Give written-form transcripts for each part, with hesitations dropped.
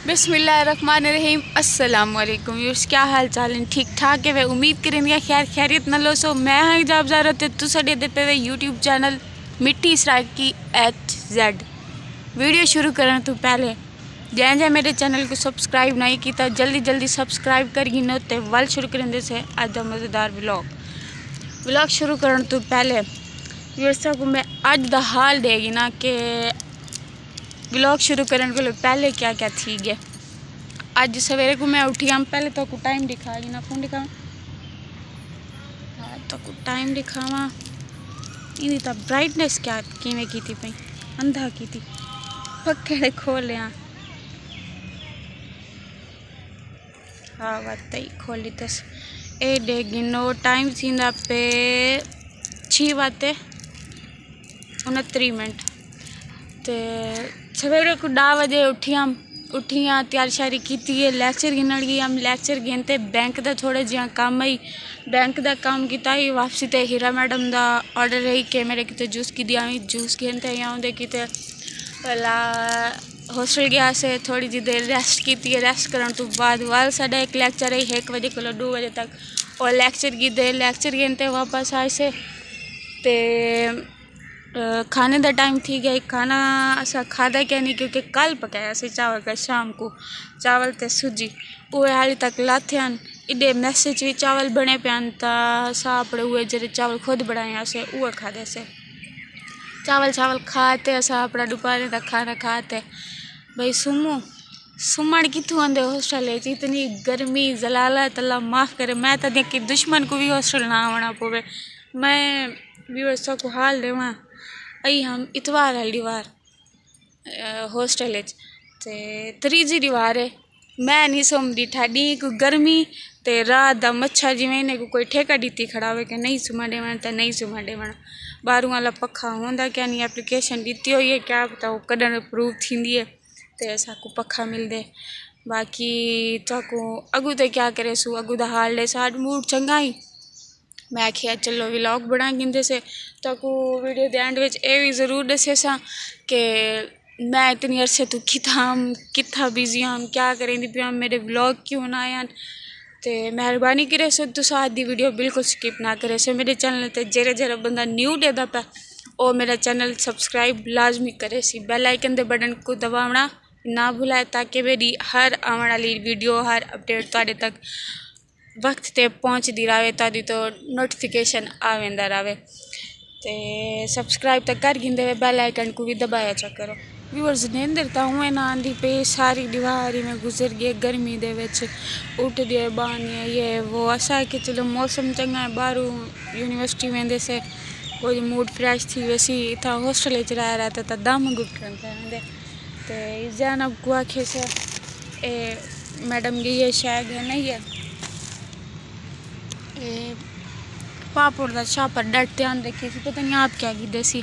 बिस्मिल्लाहिर्रहमानिर्रहीम। अस्सलाम वालेकुम व्यूअर्स, क्या हाल चाल है? ठीक ठाक है वे, उम्मीद करेंगे खैर खैरियत न लो। सो मैं हाँ इजाब ज़ारत तुसा दे पे यूट्यूब चैनल मिट्टी इसराइल की HZ। वीडियो शुरू करने तो पहले जैसे मेरे चैनल को सब्सक्राइब नहीं किया जल्दी जल्दी सब्सक्राइब कर गिनो तो वल शुरू करेंगे से आज का मज़ेदार व्लॉग शुरू करने तो पहले व्यूअर्स को मैं आज का हाल देगी ना कि व्लॉग शुरू करने को पहले क्या क्या थी गया। आज सवेरे को मैं उठी हम पहले तो को टाइम दिखागी ना फोन दिखावा तो को टाइम दिखावा इन्हीं तो ब्राइटनेस क्या किमें की थी पई अंधा की थी पक्के खोल लिया। हाँ बात खोली तस ए डेगी नो टाइम थी पे 6:29 तो सवेरे को 10 बजे उठियाँ तैयारी शारी की लैक्चर गिनन गई। हम लैक्चर गिनते बैंक का थोड़े जिहा काम आई बैंक का काम किया ही वापसी ते हीरा मैडम का ऑर्डर रही कि मेरे कितने जूस की दिया जूस गिनते आते कितने भला हॉस्टल गया से थोड़ी जी देर रेस्ट की रेस्ट करने तो बाद वाल साढ़ा एक लैक्चर है 1 बजे को 2 बजे तक और लैक्चर की देर लैक्चर गिनते वापस आए से खाने का टाइम थी गया। खाना असा खादा क्या नहीं क्योंकि कल पकाया से चावल का शाम को चावल ते सूजी वो हाली तक लाथे इडे मैसेज भी चावल बने पान ता अपने हुए जरे चावल खुद बनाए से वो खादे से चावल खाते असा अपना दोपहर तक खाना खाते भाई सुमन कितों आंदे हॉस्टल है इतनी गर्मी जलालत अल्लाह माफ़ करे। मैं तो देख दुश्मन को भी हॉस्टल ना आना पवे। मैं व्यूअर्स को हाल देवा आई हम इतवार हल्दी वार हॉस्टल ते 3 दीवार है मैं नहीं सोमदी ठाडी को गर्मी ते रात दा मच्छर जिमें ने को कोई ठेका दीती खड़ा हुए कि नहीं सुमा देवण तो नहीं सुमा देवण बारू वाला पखा होंदा क्या नहीं एप्लीकेशन दीती हुई है क्या पता वो कदन अप्रूव थी है तो ऐसा को पखा मिल दे। बाकी चाको अगू तो क्या करे सू अगू दा हाल दे साड मूड चंगा ही मैं आखिया चलो व्लॉग बना गिंदे से तो वीडियो के एंड विच ये भी जरूर दसे सा कि मैं इतनी अरसे तो किथा बिजी हम क्या करें पिया मेरे व्लॉग क्यों ना आया तो मेहरबानी करे सो तुस आज दी वीडियो बिल्कुल स्किप ना करे सो मेरे चैनल ते जरा बंदा न्यू देदा पा और मेरा चैनल सब्सक्राइब लाजमी करे सी बेल आइकन दे बटन को दबावना ना भुलाए ताकि मेरी हर आने वाली वीडियो हर अपडेट तुहाडे तक वक्त ते पहुँचती रहे ताकि तो नोटिफिकेशन आवेंदा रहे तो सब्सक्राइब तो कर गिंदे बेल आइकन को भी दबाया चा करो। व्यूअर्स नींदर तो हुए ना आंधी पे सारी दीवारी में गुजर गए गर्मी दे विच उठ दिए बानिए ये वो ऐसा है कि चलो मौसम चंगा है बाहर यूनिवर्सिटी में से कोई मूड फ्रेश थी वैसी इतना हॉस्टल रहता था दम घुट रहते तो जैनब को आखे से मैडम की ये शायद है नहीं है पापड़ का छापर डट ध्यान रखी थी पता नहीं आप क्या की देसी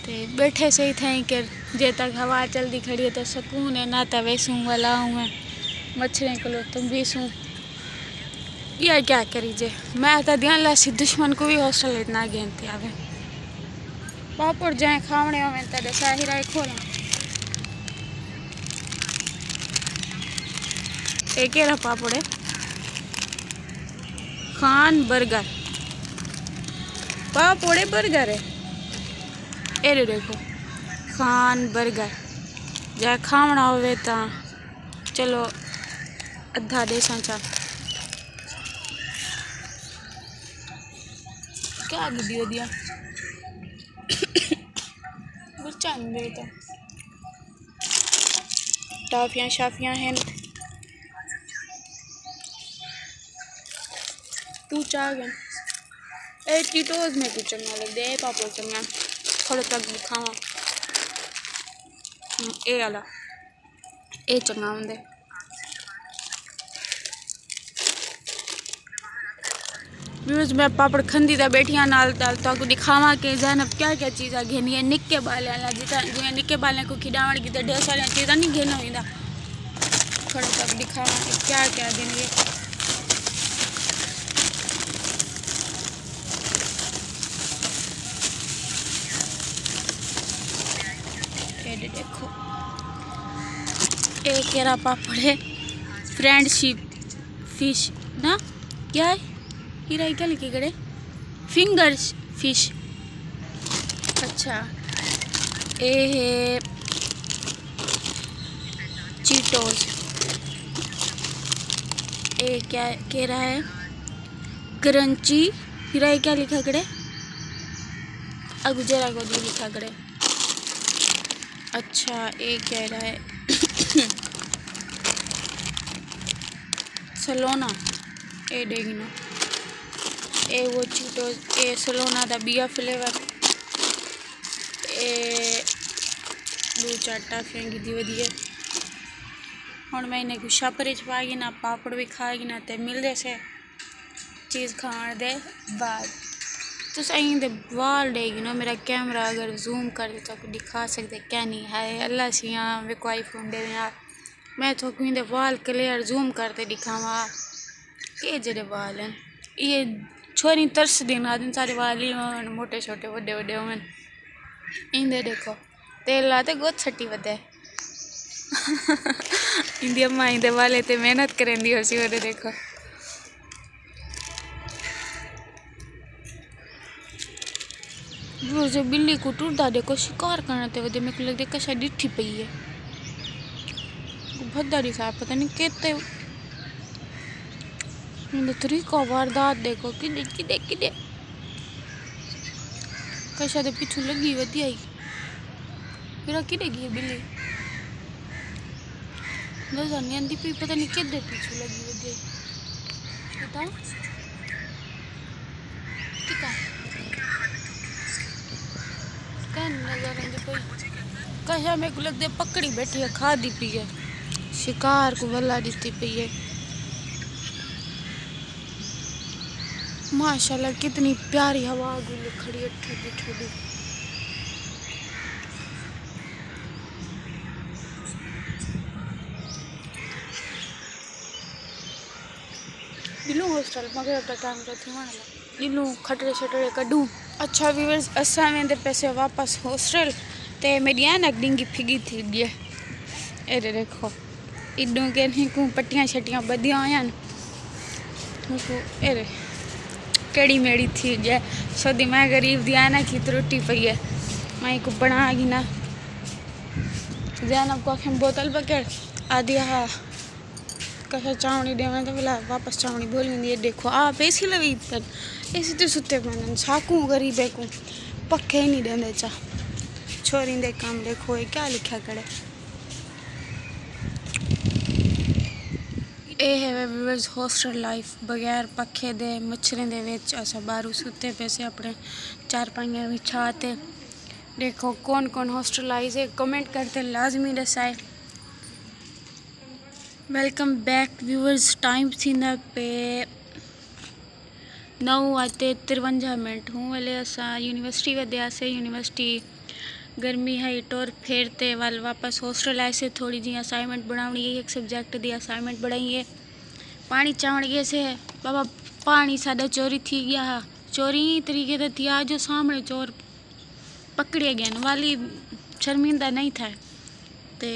तो बैठे से ही थे कि जे तक हवा चलती खड़ी है तो सुकून है ना तो वैसूँ वाला हूँ मच्छरें को तुम भी सूँ या क्या करीजे। मैं तो ध्यान ला सी दुश्मन को भी हॉस्टल इतना गेंदते आवे पापड़ जाए खावने में तो शाही राय खोला एक पापड़ है खान बर्गर पापड़े बर्गर है ये देखो खान बर्गर जाए खावना होवे ता चलो अद्धा देसा चा क्या वीडियो दिया बच्चा नहीं देता टाफियाँ शाफियाँ हैं तू चाह गए ए टीटोज में कुछ चंगा लग दे पापड़ चंगा थोड़ा तक खावा ए वाला ए चंगा होंदे। व्यूअर्स मैं पापड़ खंदी था बैठिया नाल तो दिखावा कि जैनब क्या क्या चीज़ा घेनी है निक्के बाले जिता जिमें निक्के बाले को खिडावण की तो ढेर सारी चीज़ा नहीं घेना होंदा थोड़ा तक दिखावा क्या क्या घेनी देखो एक केरा पापड़ है, फ्रेंडशिप फिश ना क्या है, हीरा क्या लिखे गए, फिंगर्स फिश। अच्छा ये है चीटोस। ये क्या कह रहा है, क्रंची। हीरा क्या लिखा गए, अगुजरा को भी लिखा गए। अच्छा ये कह रहा है सलोना। ए देखना ए वो चीटोस, ए सलोना दा बिया फ्लेवर। ए दो चार टाफियां गिदी वधिया। हुण मैं इन्हें गुच्छा भरे च पागी ना, पापड़ भी खाएगी ना, ते मिलदे से चीज़ खाने दे बाद। तुस अहीं दे वाल देगी ना, मेरा कैमरा अगर जूम कर दे तो दिखा सकते क्या नहीं है। अल्लाह सियाँ वे को आईफोन दे यार, मैं तो दे वाल क्लियर जूम करते दिखावा। ये जेडे वाल हैं ये छोरी तरस दिन आदि सारे वाल ही मोटे छोटे बड़े बड़े होवन। इंदे देखो तेल लाते गोद छट्टी वधे इंदी अम्मा इंदे वाले ते मेहनत करेंदी होसी। और देखो जो बिल्ली को टूटता देखो शिकार करने ते वधे मेरे को लगता कशा डिठी पई है भद्दारी साहब, पता नहीं कहते इंदे तरीका वारदात देखो किदे किदे किदे कशा दे पिछू लगी वधी आई। फिर किदे गई बिल्ली नजर नहीं आती पी, पता नहीं किदे पिछू लगी वधी आई। बताओ नजर आती पई कशा मेरे को लगते पकड़ी बैठी है, खा दी पी है, शिकार को बल्ला दी पई है। माशाल्लाह कितनी प्यारी हवा गुल खड़ी है ठंडी ठंडी। दिलू हॉस्टल मगर अब टाइम रहती हूँ दिलू खटरे शटरे कड्डू। अच्छा व्यूअर्स असा वेंदे पैसे वापस हॉस्टल ते मेरी ऐनक डिंगी फिगी थी दिए। एरे देखो इडू के नहीं पट्टियाँ शट्टियाँ बदिया हुआ एरे केड़ी मेड़ी थी जे सदी मैं गरीब दी ऐनक की त्रुटि पई है। मैं को बना गी ना जैनब को आखिर बोतल पकड़ आदि हाँ कशा चावनी दे तो बोला वापस चावनी बोली ये देखो आप ऐसी लगी तन ऐसी तो सुते पहन साकू गरीब को पक्के ही नहीं देंदे चा छोरी दे काम देखो ये क्या लिखा करे। ये है व्यूअर्स हॉस्टल लाइफ बगैर पखे दे मच्छरें दे विच असा बारू सुते पैसे अपने चारपाइयां बिछाते। देखो कौन कौन हॉस्टलाइज है कमेंट करते लाजमी दसाए। वेलकम बैक व्यूअर्स, टाइम थी ना पे 9:53 हूँ वाले असा यूनिवर्सिटी वध्या से यूनिवर्सिटी गर्मी है टोर फेरते वाल वापस हॉस्टल आए से थोड़ी जी असाइनमेंट बनानी है, एक सब्जेक्ट दी असाइनमेंट बनाई है। पानी चावण गए से बाबा पानी साडा चोरी थी गया हा, चोरी तरीके से थी आज जो सामने चोर पकड़े गए वाली शर्मिंदा नहीं था। ते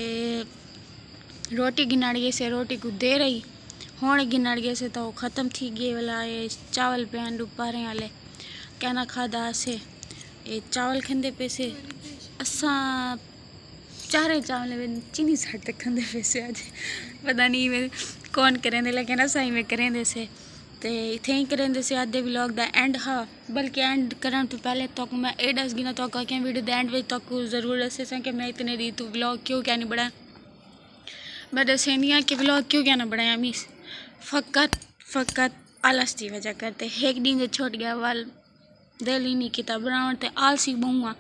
रोटी गिनाड़ गए से रोटी को दे रही होने गिनाड़ गए से तो ख़त्म थी गए वाला ये चावल पहन डुबारे वाले कहना खादा से ये चावल खंदे पैसे असा चारे चावल में चीनी साट खंदे पैसे आज पता नहीं मैं कौन करेंदे लेकिन असा ही में करेंदे से ते इथे ही करेंदे से आधे व्लॉग दा एंड हाँ बल्कि एंड करन तो पहले तो मैं ए दस गिना तो क्या वीडियो द एंड में तो ज़रूर दसे कि मैं इतने दी तो व्लॉग क्यों क्या नहीं बढ़ा मैं दसेंदियाँ कि व्लॉग क्यों क्या ना बढ़ाया मीस फ़कत आलस की वजह करते एक दिन जो छोड़ गया वाल दिल ही नहीं किता बनावन ते आलसी बहुआ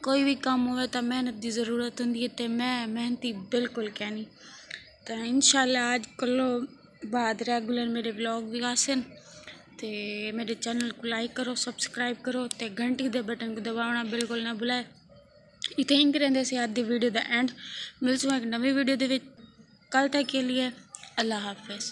कोई भी काम होवे तो मेहनत की ज़रूरत होंदी है ते मैं मेहनती बिल्कुल क्या नहीं। तो इंशाल्लाह आज कलो बाद रेगुलर मेरे व्लॉग भी आसन ते मेरे चैनल को लाइक करो सब्सक्राइब करो ते घंटी दे बटन को दबाना बिल्कुल ना भुलाए। इतने ही करेंदे से आज दी वीडियो दा एंड मिलसूँ एक नवी वीडियो दे विच कल तक के लिए अल्लाह हाफिज़।